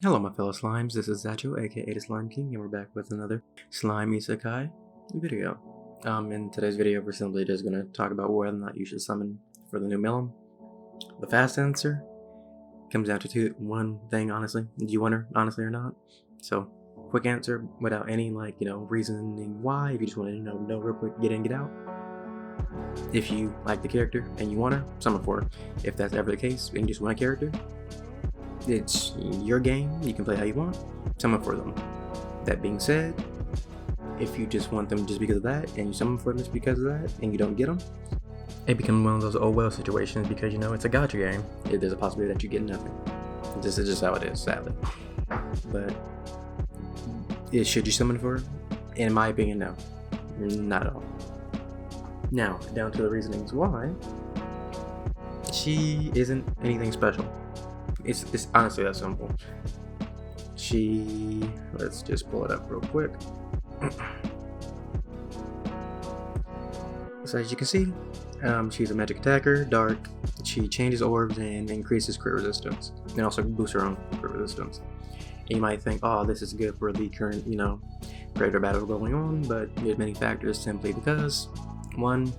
Hello my fellow slimes, this is Zacho, aka the Slime King, and we're back with another Slime Isekai video. In today's video we're simply just going to talk about whether or not you should summon for the new Milim. The fast answer comes down to one thing, honestly. Do you want her, honestly, or not? So, quick answer, without any, reasoning why, if you just want to, know real quick, get in, get out. If you like the character and you want her, summon for her. If that's ever the case, and you just want a character, it's your game, you can play how you want, summon for them. That being said, if you just want them just because of that, and you summon for them just because of that, and you don't get them, it becomes one of those oh well situations because it's a gacha game. There's a possibility that you get nothing. This is just how it is, sadly. But should you summon for her? In my opinion, no. Not at all. Now, down to the reasonings why. She isn't anything special. It's honestly that simple. Let's just pull it up real quick. So as you can see, she's a magic attacker, dark. She changes orbs and increases crit resistance, and also boosts her own crit resistance. And you might think, oh, this is good for the current, predator battle going on, but there's many factors simply because, one,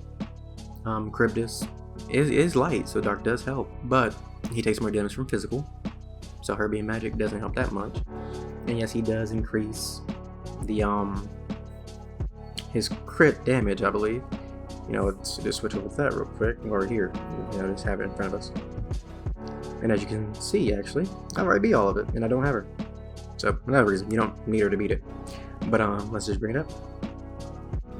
Cryptus is light, so dark does help, but he takes more damage from physical, so her being magic doesn't help that much. And yes, he does increase the his crit damage, I believe. Let's just switch over to that real quick, or here, just have it in front of us. And as you can see, actually, I already beat all of it, and I don't have her. So for that reason, you don't need her to beat it. But let's just bring it up.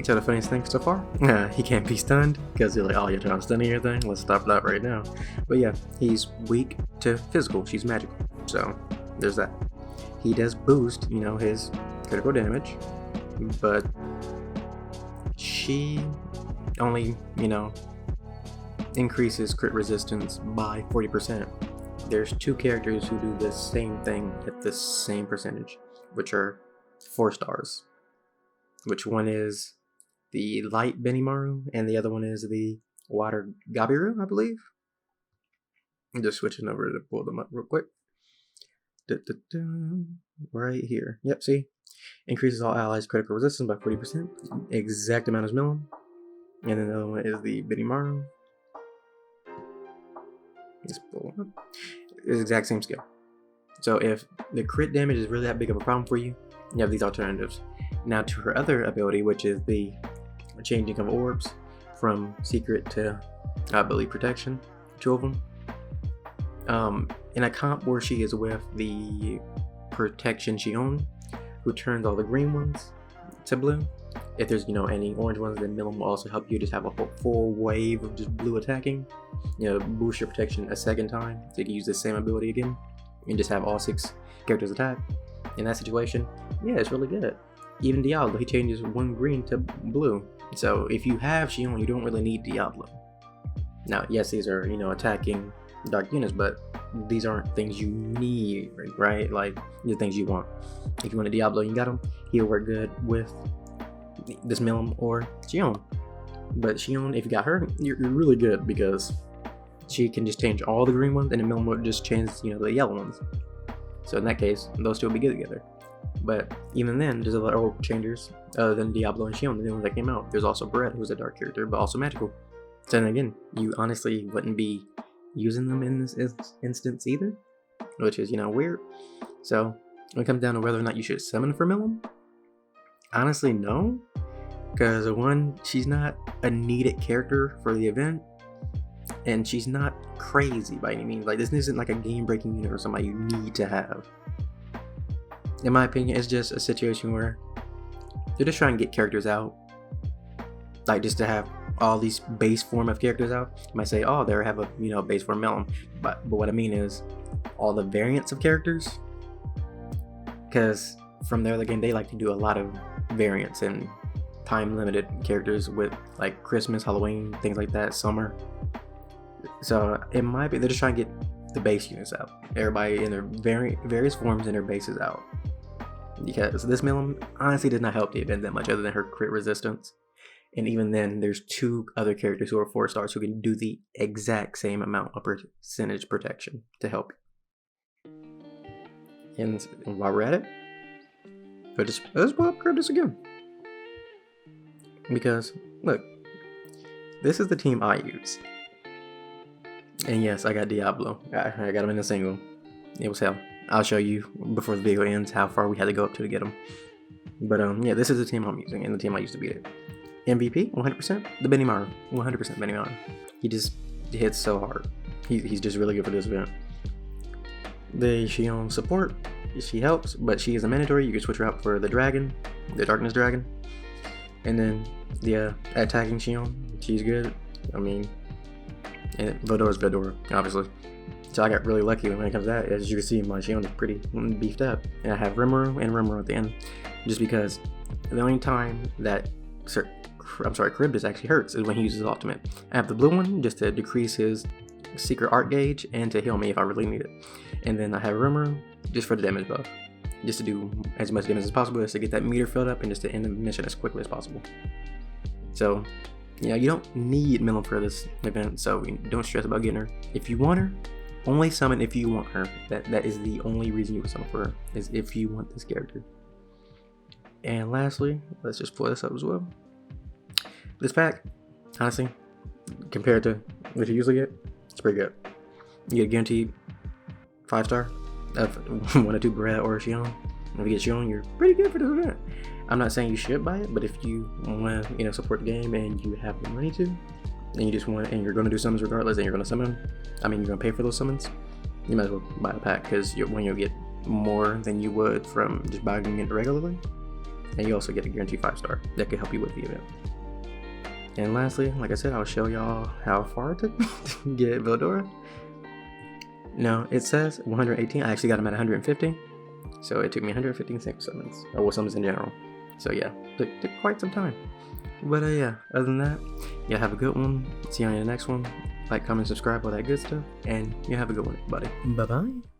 So the funniest thing so far, he can't be stunned, because you're like, oh, you're trying to stun anything? Let's stop that right now. But yeah, he's weak to physical, she's magical, so there's that. He does boost, his critical damage, but she only, increases crit resistance by 40%. There's two characters who do the same thing at the same percentage, which are 4 stars. Which one is the light Benimaru, and the other one is the water Gabiru, I believe. I'm just switching over to pull them up real quick. Right here. Yep, see? Increases all allies' critical resistance by 40%. Exact amount as Milim. And then the other one is the Benimaru. Let's pull them up. It's the exact same skill. So if the crit damage is really that big of a problem for you, you have these alternatives. Now to her other ability, which is the changing of orbs from secret to, I believe, protection, 2 of them. In a comp where she is with the protection Shion, who turns all the green ones to blue. If there's, any orange ones, then Milim will also help you just have a full wave of just blue attacking. Boost your protection a second time, so you can use the same ability again, and just have all 6 characters attack. In that situation, yeah, it's really good. Even Diablo, he changes 1 green to blue. So if you have Shion, you don't really need Diablo. Now, yes, these are, attacking dark units, but these aren't things you need, right? Like, the things you want. If you want a Diablo and you got him, he'll work good with this Milim or Shion. But Shion, if you got her, you're really good because she can just change all the green ones, and the Milim will just change, the yellow ones. So in that case, those two will be good together. But even then, there's other orb changers other than Diablo and Shion, the new ones that came out. There's also Brett, who's a dark character, but also magical. So then again, you honestly wouldn't be using them in this instance either, which is, weird. So when it comes down to whether or not you should summon for Milim, honestly, no. Because one, she's not a needed character for the event, and she's not crazy by any means. Like, this isn't like a game-breaking unit or somebody you need to have. In my opinion, it's just a situation where they're just trying to get characters out. Like, just to have all these base form of characters out. You might say, oh, they have a, base form Milim. But what I mean is all the variants of characters. Because from their other game, they like to do a lot of variants and time-limited characters with, like, Christmas, Halloween, things like that, summer. So it might be they're just trying to get the base units out. Everybody in their various forms in their bases out. Because this Milim honestly did not help the event that much other than her crit resistance. And even then, there's 2 other characters who are 4 stars who can do the exact same amount of percentage protection to help you. And while we're at it, let's upgrade this again. Because, look, this is the team I use. And yes, I got Diablo. I got him in a single. It was hell. I'll show you before the video ends how far we had to go up to get him. But yeah, this is the team I'm using and the team I used to beat it. MVP, 100%. The Benimaru, 100% Benimaru. He just hits so hard. He's just really good for this event. The Xion support, she helps, but she is a mandatory. You can switch her out for the dragon, the Darkness Dragon. And then the attacking Xion, she's good. I mean, and Vedora's Vedora, obviously. So I got really lucky when it comes to that. As you can see, my Xion is pretty beefed up. And I have Rimuru and Rimuru at the end. Just because the only time that Charybdis actually hurts is when he uses his ultimate. I have the blue one just to decrease his secret art gauge and to heal me if I really need it. And then I have Rimuru just for the damage buff. Just to do as much damage as possible, just to get that meter filled up and just to end the mission as quickly as possible. So, yeah, you don't need Milim for this event, so don't stress about getting her. If you want her, only summon if you want her. That is the only reason you would summon for her, is if you want this character. And lastly, let's just pull this up as well. This pack, honestly, compared to what you usually get, it's pretty good. You get guaranteed 5-star of 1 or 2 Beretta or Xion. And if you get Xion, you're pretty good for this event. I'm not saying you should buy it, but if you want to, support the game and you have the money to, and you just want, and you're going to do summons regardless, and you're going to summon, you're going to pay for those summons, you might as well buy the pack, because when you'll get more than you would from just buying it regularly, and you also get a guaranteed 5-star that could help you with the event. And lastly, like I said, I'll show y'all how far it took me to get Veldora. No, it says 118. I actually got him at 150. So it took me 115 summons, or summons in general. So yeah, took quite some time. But yeah, other than that, yeah, have a good one. See you on the next one. Like, comment, subscribe, all that good stuff. And yeah, have a good one, everybody. Bye-bye.